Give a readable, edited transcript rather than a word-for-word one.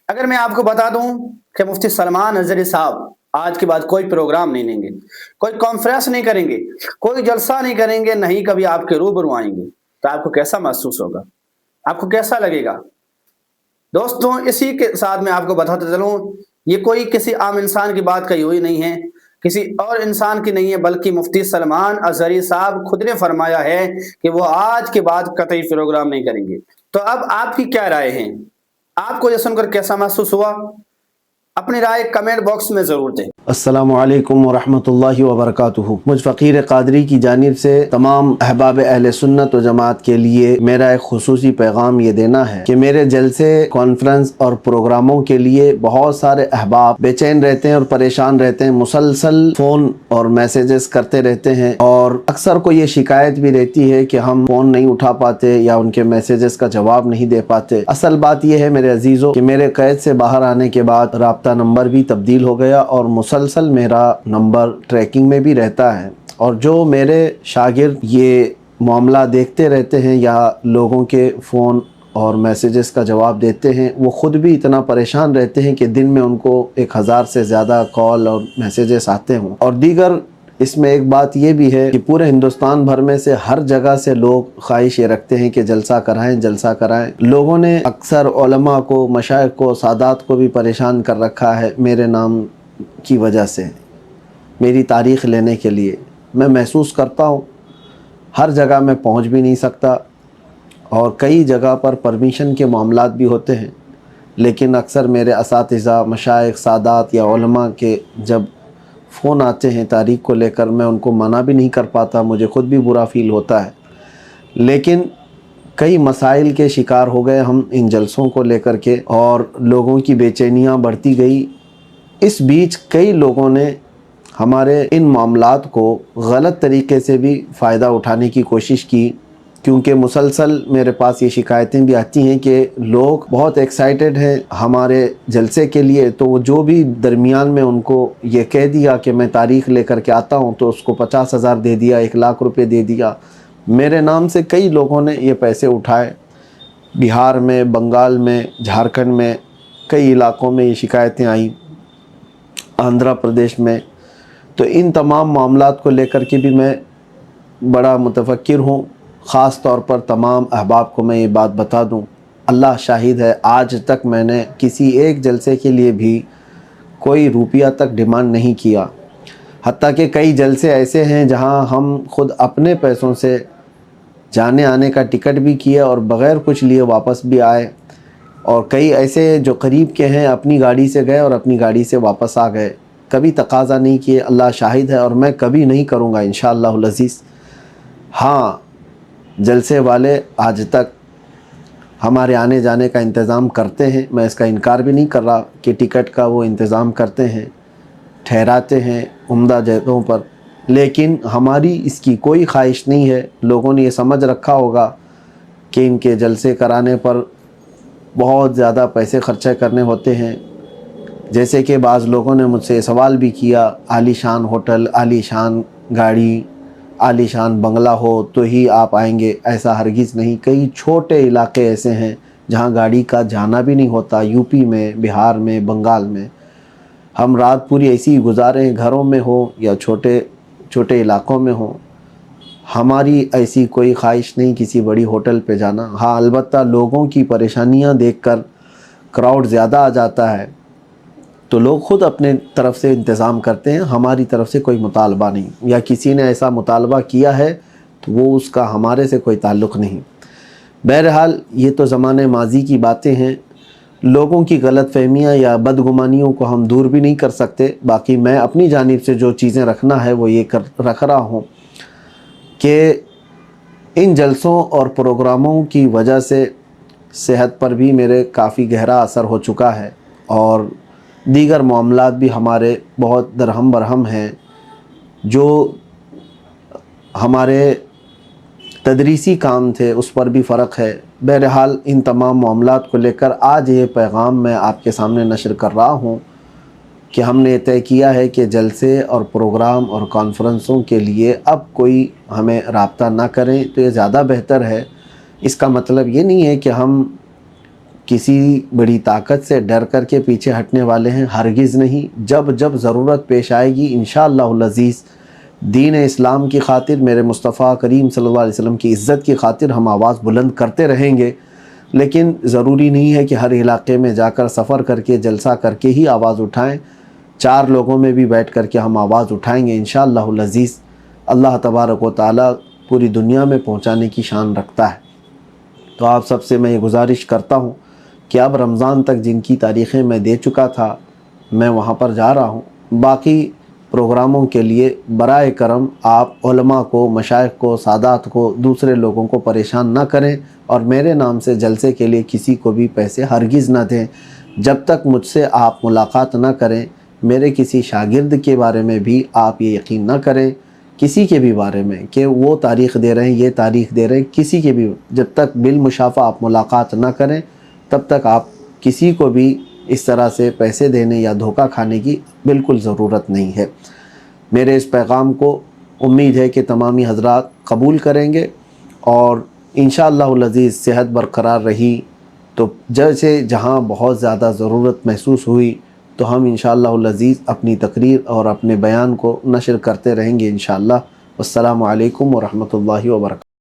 अगर मैं आपको बता दूं कि मुफ्ती सलमान अज़हरी साहब आज के बाद कोई प्रोग्राम नहीं लेंगे, कोई कॉन्फ्रेंस नहीं करेंगे, कोई जलसा नहीं करेंगे, नहीं कभी आपके रूबरू आएँगे, तो आपको कैसा महसूस होगा? आपको कैसा लगेगा? दोस्तों, इसी के साथ मैं आपको बताता चलूँ, ये कोई किसी आम इंसान की बात कही हुई नहीं है, किसी और इंसान की नहीं है, बल्कि मुफ्ती सलमान अज़हरी साहब खुद ने फरमाया है कि वो आज के बाद कतई प्रोग्राम नहीं करेंगे। तो अब आपकी क्या राय है? आपको ये सुनकर कैसा महसूस हुआ? अपनी राय कमेंट बॉक्स में ज़रूर दें। अस्सलामुअलैकुम वरहमतुल्लाहि वबरकातुहू। मुझ फ़कीर क़ादरी की जानिब से तमाम अहबाब अहले सुन्नत व जमात के लिए मेरा एक खुसूसी पैगाम ये देना है कि मेरे जलसे, कॉन्फ्रेंस और प्रोग्रामों के लिए बहुत सारे अहबाब बेचैन रहते हैं और परेशान रहते हैं, मुसलसल फ़ोन और मैसेजेस करते रहते हैं और अक्सर को ये शिकायत भी रहती है कि हम फ़ोन नहीं उठा पाते या उनके मैसेजेस का जवाब नहीं दे पाते। असल बात यह है मेरे अजीज़ों कि मेरे कैद से बाहर आने के बाद राब्ता नंबर भी तब्दील हो गया और मुसलसल मेरा नंबर ट्रैकिंग में भी रहता है। और जो मेरे शागिर्द ये मामला देखते रहते हैं या लोगों के फ़ोन और मैसेजेस का जवाब देते हैं, वो ख़ुद भी इतना परेशान रहते हैं कि दिन में उनको 1000 से ज़्यादा कॉल और मैसेजेस आते हों। और दीगर इसमें एक बात ये भी है कि पूरे हिंदुस्तान भर में से हर जगह से लोग ख्वाहिश ये रखते हैं कि जलसा कराएं, जलसा कराएं। लोगों ने अक्सर उलमा को, मशाइख को, सादात को भी परेशान कर रखा है मेरे नाम की वजह से, मेरी तारीख़ लेने के लिए। मैं महसूस करता हूँ हर जगह मैं पहुँच भी नहीं सकता और कई जगह पर परमिशन के मामलात भी होते हैं, लेकिन अक्सर मेरे असातिज़ा, मशाइख, सादात या उलमा के जब फ़ोन आते हैं तारीख़ को लेकर, मैं उनको मना भी नहीं कर पाता, मुझे ख़ुद भी बुरा फ़ील होता है। लेकिन कई मसाइल के शिकार हो गए हम इन जलसों को लेकर के और लोगों की बेचैनियाँ बढ़ती गई। इस बीच कई लोगों ने हमारे इन मामलात को गलत तरीके से भी फ़ायदा उठाने की कोशिश की, क्योंकि मुसलसल मेरे पास ये शिकायतें भी आती हैं कि लोग बहुत एक्साइटेड हैं हमारे जलसे के लिए, तो वो जो भी दरमियान में उनको ये कह दिया कि मैं तारीख़ लेकर के आता हूँ, तो उसको 50,000 दे दिया, 1,00,000 रुपये दे दिया। मेरे नाम से कई लोगों ने ये पैसे उठाए। बिहार में, बंगाल में, झारखंड में कई इलाक़ों में ये शिकायतें आईं, आंध्र प्रदेश में। तो इन तमाम मामलात को लेकर के भी मैं बड़ा मुतफ़क्किर हूँ। ख़ास तौर पर तमाम अहबाब को मैं ये बात बता दूँ, अल्लाह शाहिद है, आज तक मैंने किसी एक जलसे के लिए भी कोई रुपया तक डिमांड नहीं किया। हत्ता कि कई जलसे ऐसे हैं जहाँ हम खुद अपने पैसों से जाने आने का टिकट भी किए और बग़ैर कुछ लिए वापस भी आए, और कई ऐसे जो करीब के हैं अपनी गाड़ी से गए और अपनी गाड़ी से वापस आ गए, कभी तकाज़ा नहीं किए। अल्लाह शाहिद है और मैं कभी नहीं करूँगा इंशाअल्लाहुल अज़ीज़। हाँ, जलसे वाले आज तक हमारे आने जाने का इंतज़ाम करते हैं, मैं इसका इनकार भी नहीं कर रहा कि टिकट का वो इंतज़ाम करते हैं, ठहराते हैं उम्दा जगहों पर, लेकिन हमारी इसकी कोई ख्वाहिश नहीं है। लोगों ने ये समझ रखा होगा कि इनके जलसे कराने पर बहुत ज़्यादा पैसे खर्चा करने होते हैं। जैसे कि बाज़ लोगों ने मुझसे सवाल भी किया, आलीशान होटल, आलीशान गाड़ी, आलीशान बंगला हो तो ही आप आएंगे, ऐसा हरगिज़ नहीं। कई छोटे इलाके ऐसे हैं जहां गाड़ी का जाना भी नहीं होता, यूपी में, बिहार में, बंगाल में। हम रात पूरी ऐसी ही गुजारे हैं, घरों में हो या छोटे छोटे इलाक़ों में हो। हमारी ऐसी कोई ख्वाहिश नहीं किसी बड़ी होटल पे जाना। हाँ, अलबत्ता लोगों की परेशानियां देखकर क्राउड ज़्यादा आ जाता है तो लोग ख़ुद अपने तरफ से इंतज़ाम करते हैं, हमारी तरफ से कोई मुतालबा नहीं, या किसी ने ऐसा मुतालबा किया है तो वो उसका हमारे से कोई ताल्लुक़ नहीं। बहरहाल ये तो ज़माने माजी की बातें हैं, लोगों की गलतफ़हमियाँ या बदगुमानियों को हम दूर भी नहीं कर सकते। बाकी मैं अपनी जानिब से जो चीज़ें रखना है वो ये रख रहा हूँ कि इन जलसों और प्रोग्रामों की वजह से सेहत पर भी मेरे काफ़ी गहरा असर हो चुका है और दीगर मामलात भी हमारे बहुत दरहम बरहम हैं। जो हमारे तदरीसी काम थे उस पर भी फ़र्क है। बहरहाल इन तमाम मामलात को लेकर आज ये पैगाम मैं आपके सामने नशर कर रहा हूँ कि हमने तय किया है कि जलसे और प्रोग्राम और कॉन्फ्रेंसों के लिए अब कोई हमें राब्ता ना करें तो ये ज़्यादा बेहतर है। इसका मतलब ये नहीं है कि हम किसी बड़ी ताकत से डर कर के पीछे हटने वाले हैं, हरगिज़ नहीं। जब जब ज़रूरत पेश आएगी इंशाअल्लाहुल अज़ीज़ दीन इस्लाम की खातिर, मेरे मुस्तफ़ा करीम सल्लल्लाहु अलैहि वसल्लम की इज़्ज़त की खातिर हम आवाज़ बुलंद करते रहेंगे। लेकिन ज़रूरी नहीं है कि हर इलाके में जाकर सफ़र करके जलसा करके ही आवाज़ उठाएं। 4 लोगों में भी बैठ कर के हम आवाज़ उठाएंगे इंशाअल्लाहुल अज़ीज़। अल्लाह तबारक व तआला पूरी दुनिया में पहुँचाने की शान रखता है। तो आप सबसे मैं ये गुजारिश करता हूँ कि अब रमज़ान तक जिनकी तारीख़ें मैं दे चुका था, मैं वहाँ पर जा रहा हूँ। बाकी प्रोग्रामों के लिए बराए करम आप उलमा को, मशाइख को, सादात को, दूसरे लोगों को परेशान ना करें और मेरे नाम से जलसे के लिए किसी को भी पैसे हरगिज़ ना दें। जब तक मुझसे आप मुलाकात ना करें, मेरे किसी शागिर्द के बारे में भी आप ये यकीन ना करें, किसी के भी बारे में कि वो तारीख़ दे रहे हैं, ये तारीख़ दे रहे हैं, किसी के भी, जब तक बिलमुशाफ़ा आप मुलाकात ना करें तब तक आप किसी को भी इस तरह से पैसे देने या धोखा खाने की बिल्कुल ज़रूरत नहीं है। मेरे इस पैगाम को उम्मीद है कि तमामी हज़रात कबूल करेंगे और इंशाअल्लाहुल अज़ीज़ सेहत बरकरार रही तो जैसे जहाँ बहुत ज़्यादा ज़रूरत महसूस हुई तो हम इंशाअल्लाहुल अज़ीज़ अपनी तकरीर और अपने बयान को नशर करते रहेंगे इंशाअल्लाह। अस्सलामु अलैकुम व रहमतुल्लाहि व बरकातहू।